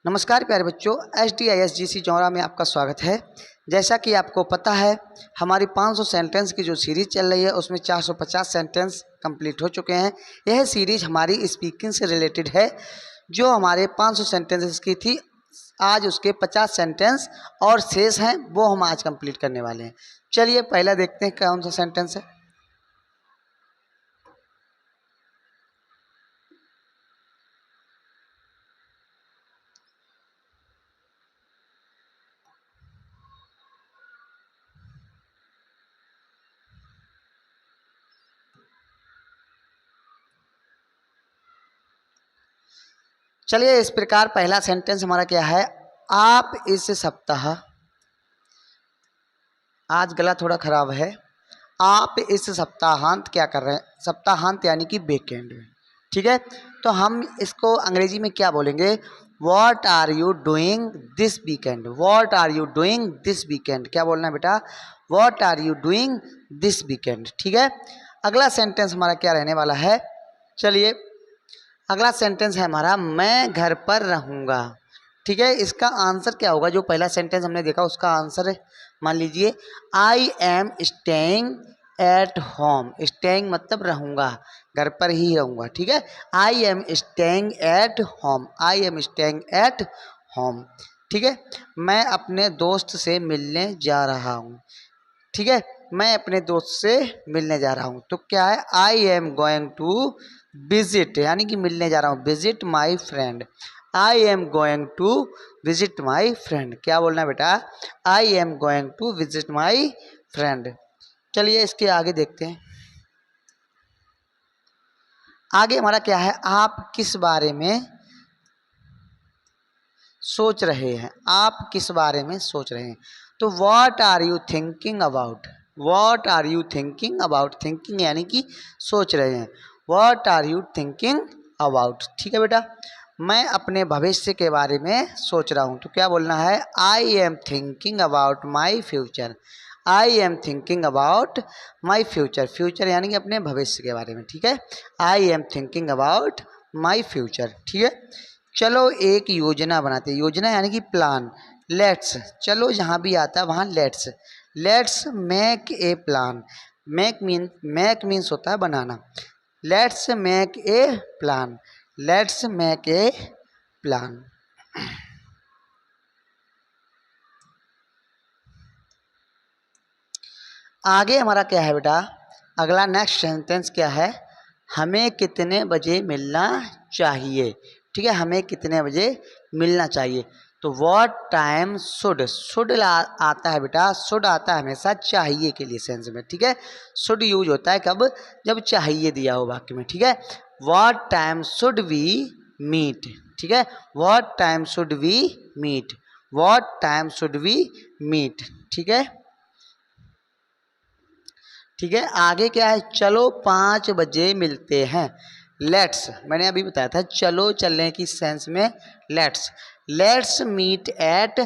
नमस्कार प्यारे बच्चों, SDISGC चौरा में आपका स्वागत है। जैसा कि आपको पता है, हमारी 500 सेंटेंस की जो सीरीज़ चल रही है उसमें 450 सेंटेंस कंप्लीट हो चुके हैं। यह सीरीज़ हमारी स्पीकिंग से रिलेटेड है। जो हमारे 500 सेंटेंसेस की थी, आज उसके 50 सेंटेंस और शेष हैं, वो हम आज कंप्लीट करने वाले हैं। चलिए पहला देखते हैं कौन सा सेंटेंस है। चलिए इस प्रकार पहला सेंटेंस हमारा क्या है। आप इस सप्ताह, आज गला थोड़ा ख़राब है। आप इस सप्ताहांत क्या कर रहे हैं। सप्ताहांत यानी कि वीकेंड में, ठीक है। तो हम इसको अंग्रेजी में क्या बोलेंगे, what are you doing this weekend. What are you doing this weekend, क्या बोलना है बेटा, what are you doing this weekend, ठीक है। अगला सेंटेंस हमारा क्या रहने वाला है। चलिए अगला सेंटेंस है हमारा, मैं घर पर रहूँगा, ठीक है। इसका आंसर क्या होगा, जो पहला सेंटेंस हमने देखा उसका आंसर मान लीजिए, I am staying at home. Staying मतलब रहूँगा, घर पर ही रहूँगा, ठीक है। I am staying at home, I am staying at home, ठीक है। मैं अपने दोस्त से मिलने जा रहा हूँ, ठीक है। मैं अपने दोस्त से मिलने जा रहा हूँ, तो क्या है, I am going to visit, यानी कि मिलने जा रहा हूँ, visit my friend. I am going to visit my friend, क्या बोलना है बेटा, I am going to visit my friend. चलिए इसके आगे देखते हैं। आगे हमारा क्या है, आप किस बारे में सोच रहे हैं। आप किस बारे में सोच रहे हैं, तो what are you thinking about. What are you thinking about, thinking यानी कि सोच रहे हैं। What are you thinking about, ठीक है बेटा। मैं अपने भविष्य के बारे में सोच रहा हूँ, तो क्या बोलना है, I am thinking about my future. I am thinking about my future, future यानी कि अपने भविष्य के बारे में, ठीक है। I am thinking about my future, ठीक है। चलो एक योजना बनाते हैं, योजना यानी कि प्लान। लेट्स, चलो जहाँ भी आता है वहाँ let's, let's make a plan. Make means होता है बनाना। Let's make a plan, let's make a plan. आगे हमारा क्या है बेटा, अगला नेक्स्ट सेंटेंस क्या है, हमें कितने बजे मिलना चाहिए, ठीक है। हमें कितने बजे मिलना चाहिए, तो व्हाट टाइम शुड। शुड आता है बेटा, शुड आता है हमेशा चाहिए के लिए सेंस में, ठीक है। शुड यूज होता है कब, जब चाहिए दिया हो वाक्य में, ठीक है। What time should we meet, ठीक है। What time should we meet, what time should we meet, ठीक है। ठीक है, आगे क्या है, चलो 5 बजे मिलते हैं। लेट्स, मैंने अभी बताया था चलो चलने की सेंस में let's. Let's meet at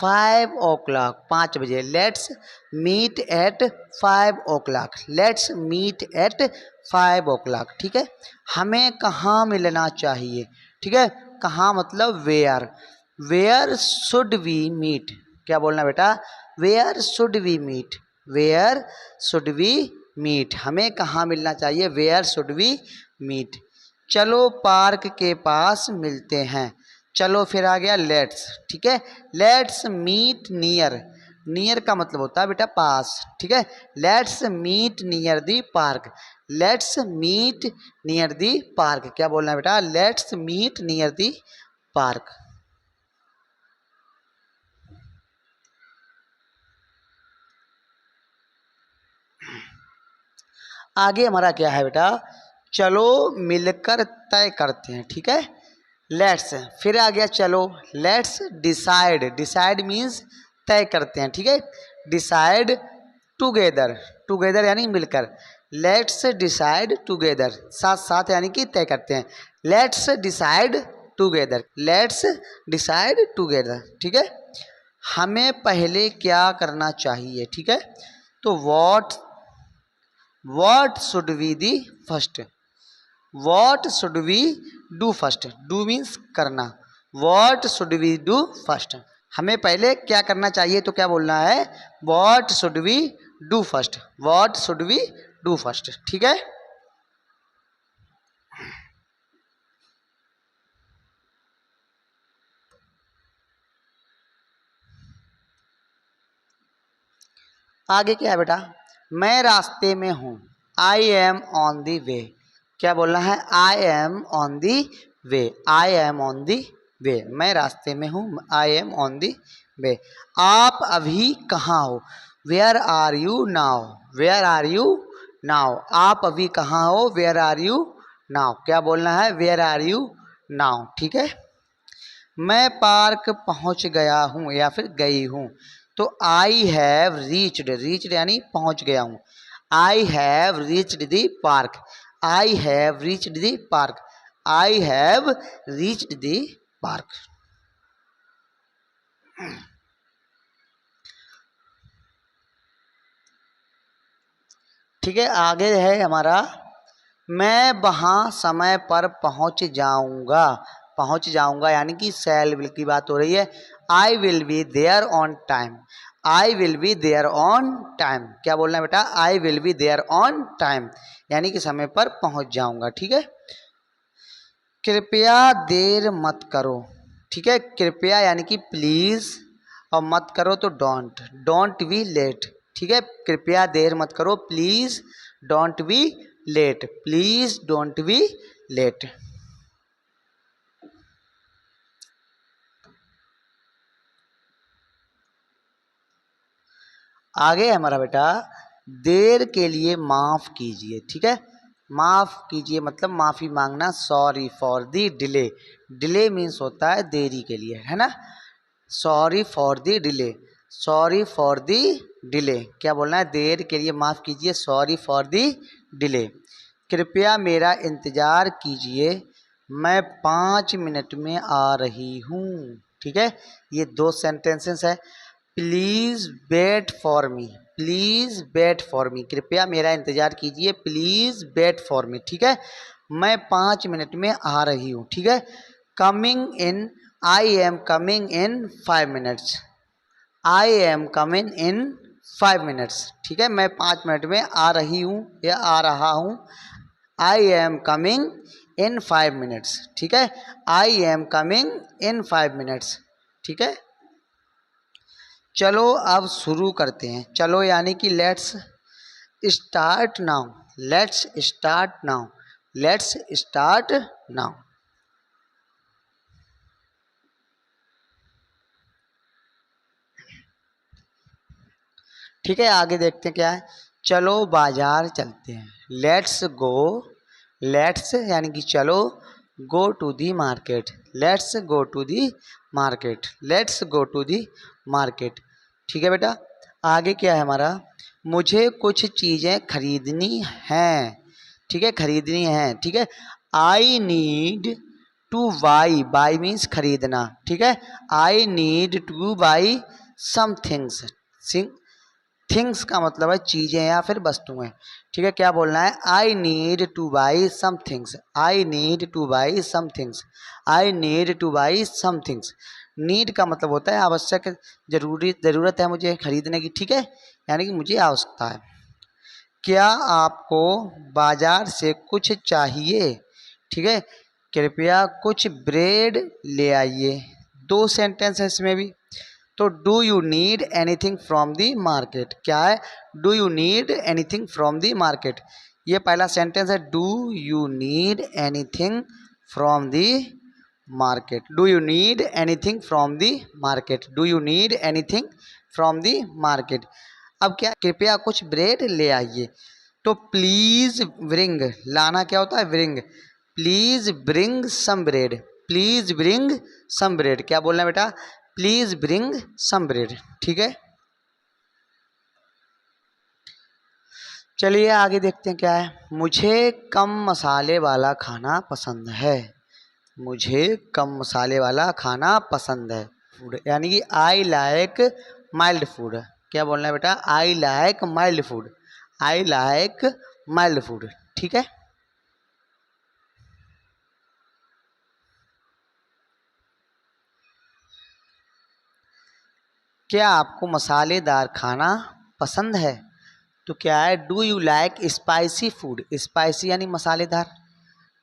5 o'clock, 5 बजे। Let's meet at 5 o'clock, let's meet at 5 o'clock, ठीक है। हमें कहाँ मिलना चाहिए, ठीक है। कहाँ मतलब where. Where should we meet, क्या बोलना बेटा, where should we meet, where should we meet. हमें कहाँ मिलना चाहिए, वेयर शुड वी मीट। चलो पार्क के पास मिलते हैं। चलो फिर आ गया लेट्स, ठीक है। लेट्स मीट नियर, नियर का मतलब होता है बेटा पास, ठीक है। Let's meet near the park, let's meet near the park, क्या बोलना है बेटा, let's meet near the park. आगे हमारा क्या है बेटा, चलो मिलकर तय करते हैं, ठीक है। लेट्स, फिर आ गया चलो, लेट्स डिसाइड। डिसाइड मीन्स तय करते हैं, ठीक है। डिसाइड टुगेदर, टुगेदर यानी मिलकर। लेट्स डिसाइड टुगेदर, साथ साथ यानी कि तय करते हैं। Let's decide together, let's decide together, ठीक है। हमें पहले क्या करना चाहिए, ठीक है। तो what should we do first, what should we do first. do means करना, what should we do first, हमें पहले क्या करना चाहिए, तो क्या बोलना है, what should we do first, what should we do first. ठीक है, आगे क्या है बेटा, मैं रास्ते में हूँ, आई एम ऑन दी वे, क्या बोलना है, I am on the way, I am on the way, मैं रास्ते में हूँ, आई एम ऑन दी वे। आप अभी कहाँ हो, where are you now, where are you now, आप अभी कहाँ हो, वेयर आर यू नाउ, क्या बोलना है, वेयर आर यू नाउ। ठीक है, मैं पार्क पहुंच गया हूँ या फिर गई हूँ, तो आई हैव रीच्ड, रीच्ड यानी पहुंच गया हूँ, I have reached the park, I have reached the park, I have reached the park. ठीक है, आगे है हमारा, मैं वहाँ समय पर पहुँच जाऊँगा, पहुँच जाऊँगा यानी कि शैल विल की बात हो रही है, I will be there on time, I will be there on time, क्या बोलना है बेटा, I will be there on time यानी कि समय पर पहुँच जाऊँगा। ठीक है, कृपया देर मत करो, ठीक है, कृपया यानी कि प्लीज़, और मत करो तो डोंट, डोंट बी लेट। ठीक है, कृपया देर मत करो, please don't be late, please don't be late. आगे है हमारा बेटा, देर के लिए माफ़ कीजिए। ठीक है, माफ़ कीजिए मतलब माफ़ी मांगना, sorry for the delay, delay means होता है देरी के लिए, है ना, sorry for the delay, sorry for the delay, क्या बोलना है, देर के लिए माफ़ कीजिए, सॉरी फॉर दी डिले। कृपया मेरा इंतज़ार कीजिए, मैं 5 मिनट में आ रही हूँ। ठीक है, ये दो सेंटेंसेस है, please wait for me, please wait for me, कृपया मेरा इंतज़ार कीजिए, प्लीज़ वेट फॉर मी। ठीक है, मैं 5 मिनट में आ रही हूँ। ठीक है, coming in, I am coming in 5 minutes, I am coming in 5 minutes. ठीक है, मैं 5 मिनट में आ रही हूँ या आ रहा हूँ, I am coming in 5 minutes. ठीक है, I am coming in 5 minutes. ठीक है, चलो अब शुरू करते हैं, चलो यानी कि let's start now, let's start now, let's start now. ठीक है, आगे देखते हैं क्या है, चलो बाजार चलते हैं, लेट्स गो, लेट्स यानी कि चलो, go to the market, let's go to the market, let's go to the market. ठीक है बेटा, आगे क्या है हमारा, मुझे कुछ चीज़ें खरीदनी हैं। ठीक है, खरीदनी है। ठीक है, I need to buy, buy means खरीदना। ठीक है, I need to buy some things, things का मतलब है चीज़ें या फिर वस्तुएं। ठीक है, क्या बोलना है, I need to buy some things, I need to buy some things, I need to buy some things. नीड का मतलब होता है आवश्यक, जरूरी, ज़रूरत है मुझे खरीदने की। ठीक है, यानी कि मुझे आवश्यकता है। क्या आपको बाजार से कुछ चाहिए, ठीक है, कृपया कुछ ब्रेड ले आइए। दो सेंटेंस है इसमें भी, तो do you need anything from the market, क्या है, do you need anything from the market, ये पहला सेंटेंस है, do you need anything from the market, do you need anything from the market, do you need anything from the market. अब क्या, कृपया कुछ bread ले आइए, तो प्लीज़ ब्रिंग, लाना क्या होता है, bring, please bring some bread, please bring some bread, क्या बोलना है बेटा, प्लीज़ ब्रिंग सम ब्रेड। ठीक है, चलिए आगे देखते हैं क्या है, मुझे कम मसाले वाला खाना पसंद है, मुझे कम मसाले वाला खाना पसंद है, फूड यानी कि आई लाइक माइल्ड फूड, क्या बोलना है बेटा, I like mild food, I like mild food. ठीक है, क्या आपको मसालेदार खाना पसंद है? तो क्या है, do you like spicy food. Spicy यानी मसालेदार।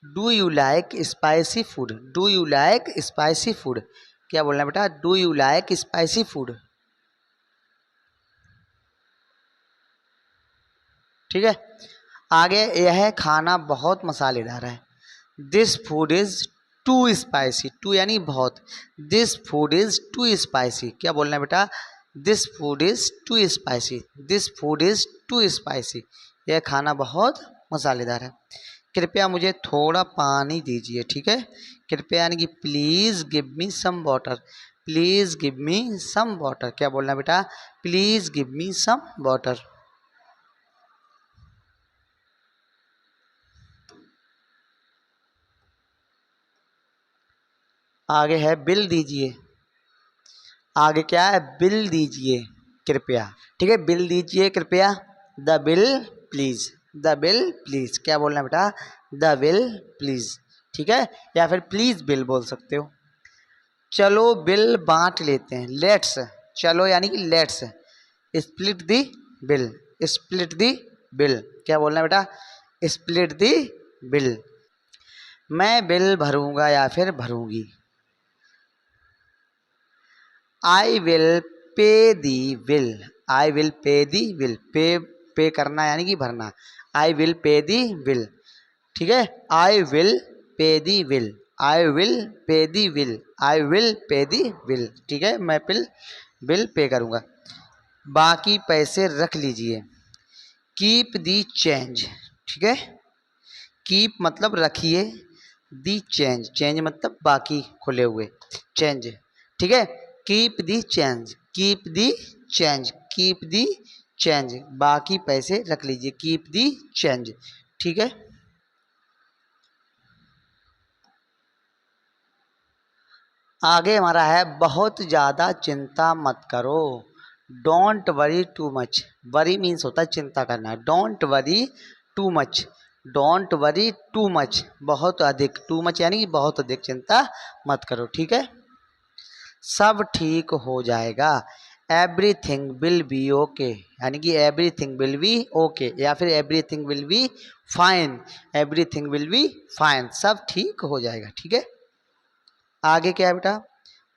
Do you like spicy food, do you like spicy food. क्या बोलना है बेटा, do you like spicy food. ठीक है, आगे यह खाना बहुत मसालेदार है। This food is too spicy, too यानी बहुत। This food is too spicy. क्या बोलना है बेटा, this food is too spicy, this food is too spicy. यह खाना बहुत मसालेदार है। कृपया मुझे थोड़ा पानी दीजिए। ठीक है, कृपया यानी कि please give me some water, please give me some water. क्या बोलना है बेटा, please give me some water. आगे है बिल दीजिए। आगे क्या है, बिल दीजिए कृपया। ठीक है, बिल दीजिए कृपया। The bill please, the bill please. क्या बोलना है बेटा, द बिल प्लीज़। ठीक है, या फिर प्लीज़ बिल बोल सकते हो। चलो बिल बांट लेते हैं, लेट्स। चलो यानी कि let's split the bill, split the bill. क्या बोलना है बेटा, स्प्लिट दी बिल। मैं बिल भरूंगा या फिर भरूंगी। I will pay the will, I will pay the will. पे करना यानी कि भरना। I will pay the will. ठीक है, I will pay the will, I will pay the will, I will pay the will. ठीक है, मैं बिल पे करूँगा। बाकी पैसे रख लीजिए। कीप दी चेंज। ठीक है, कीप मतलब रखिए, दी चेंज, चेंज मतलब बाकी खुले हुए, चेंज। ठीक है, कीप दी चेंज, कीप दी चेंज, कीप दी चेंज। बाकी पैसे रख लीजिए, कीप दी चेंज। ठीक है, आगे हमारा है बहुत ज़्यादा चिंता मत करो। Don't worry too much. Worry means होता है चिंता करना। Don't worry too much, don't worry too much, बहुत अधिक। टू मच यानी कि बहुत अधिक चिंता मत करो। ठीक है, सब ठीक हो जाएगा। एवरीथिंग विल बी ओके, यानी कि एवरीथिंग विल बी ओके, या फिर everything will be fine, everything will be fine. सब ठीक हो जाएगा। ठीक है, आगे क्या है बेटा,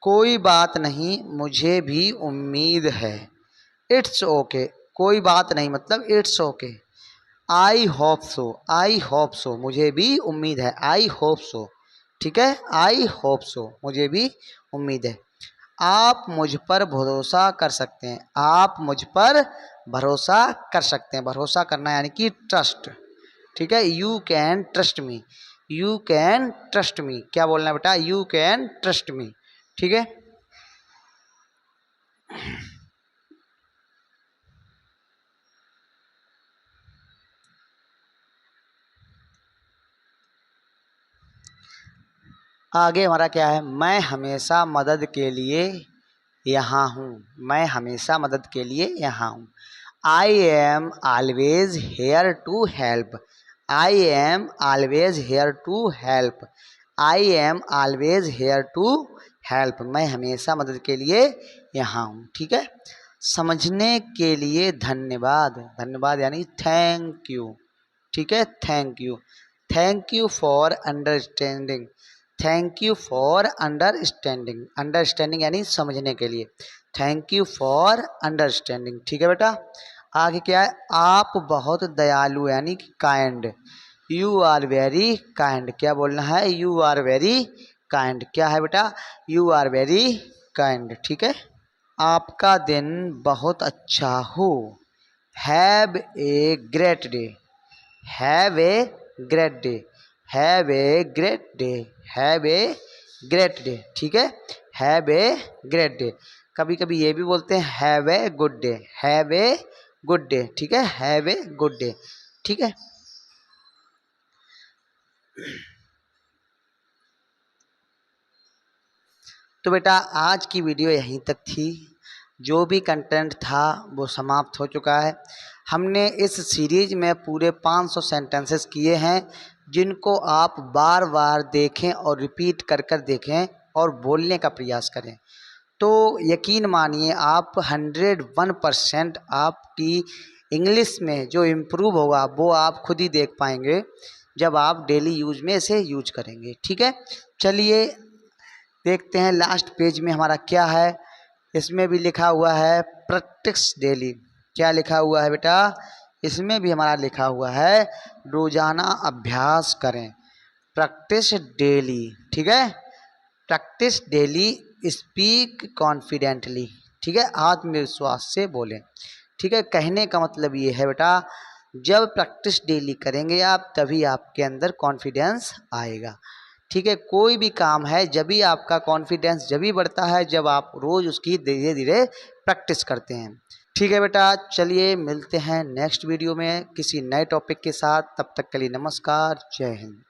कोई बात नहीं मुझे भी उम्मीद है। इट्स ओके, कोई बात नहीं मतलब it's okay. I hope so, I hope so मुझे भी उम्मीद है, आई होप सो। ठीक है, आई होप सो मुझे भी उम्मीद है। आप मुझ पर भरोसा कर सकते हैं, आप मुझ पर भरोसा कर सकते हैं। भरोसा करना यानी कि ट्रस्ट। ठीक है, you can trust me, you can trust me. क्या बोलना है बेटा, यू कैन ट्रस्ट मी। ठीक है, आगे हमारा क्या है, मैं हमेशा मदद के लिए यहाँ हूँ, मैं हमेशा मदद के लिए यहाँ हूँ। I am always here to help, I am always here to help, I am always here to help. मैं हमेशा मदद के लिए यहाँ हूँ। ठीक है, समझने के लिए धन्यवाद। धन्यवाद यानी थैंक यू। ठीक है, thank you, thank you for understanding, thank you for understanding. Understanding यानी समझने के लिए। Thank you for understanding. ठीक है बेटा, आगे क्या है, आप बहुत दयालु यानी कि kind. You are very kind. क्या बोलना है, यू आर वेरी काइंड। क्या है बेटा, यू आर वेरी काइंड। ठीक है, आपका दिन बहुत अच्छा हो। Have a great day, have a great day, have a great day, have a great day. ठीक है, हैव ए ग्रेट डे। कभी कभी ये भी बोलते हैं have a good day, have a good day. ठीक है, हैव ए गुड डे। ठीक है, तो बेटा आज की वीडियो यहीं तक थी। जो भी कंटेंट था वो समाप्त हो चुका है। हमने इस सीरीज में पूरे 500 सेंटेंसेस किए हैं, जिनको आप बार बार देखें और रिपीट कर कर देखें और बोलने का प्रयास करें। तो यकीन मानिए आप 101% आपकी इंग्लिश में जो इम्प्रूव होगा वो आप खुद ही देख पाएंगे जब आप डेली यूज में इसे यूज करेंगे। ठीक है, चलिए देखते हैं लास्ट पेज में हमारा क्या है। इसमें भी लिखा हुआ है प्रैक्टिस डेली। क्या लिखा हुआ है बेटा? इसमें भी हमारा लिखा हुआ है रोजाना अभ्यास करें, प्रैक्टिस डेली। ठीक है, प्रैक्टिस डेली, स्पीक कॉन्फिडेंटली। ठीक है, आत्मविश्वास से बोलें। ठीक है, कहने का मतलब ये है बेटा, जब प्रैक्टिस डेली करेंगे आप तभी आपके अंदर कॉन्फिडेंस आएगा। ठीक है, कोई भी काम है जब भी आपका कॉन्फिडेंस जब भी बढ़ता है जब आप रोज़ उसकी धीरे धीरे प्रैक्टिस करते हैं। ठीक है बेटा, चलिए मिलते हैं नेक्स्ट वीडियो में किसी नए टॉपिक के साथ। तब तक के लिए नमस्कार, जय हिंद।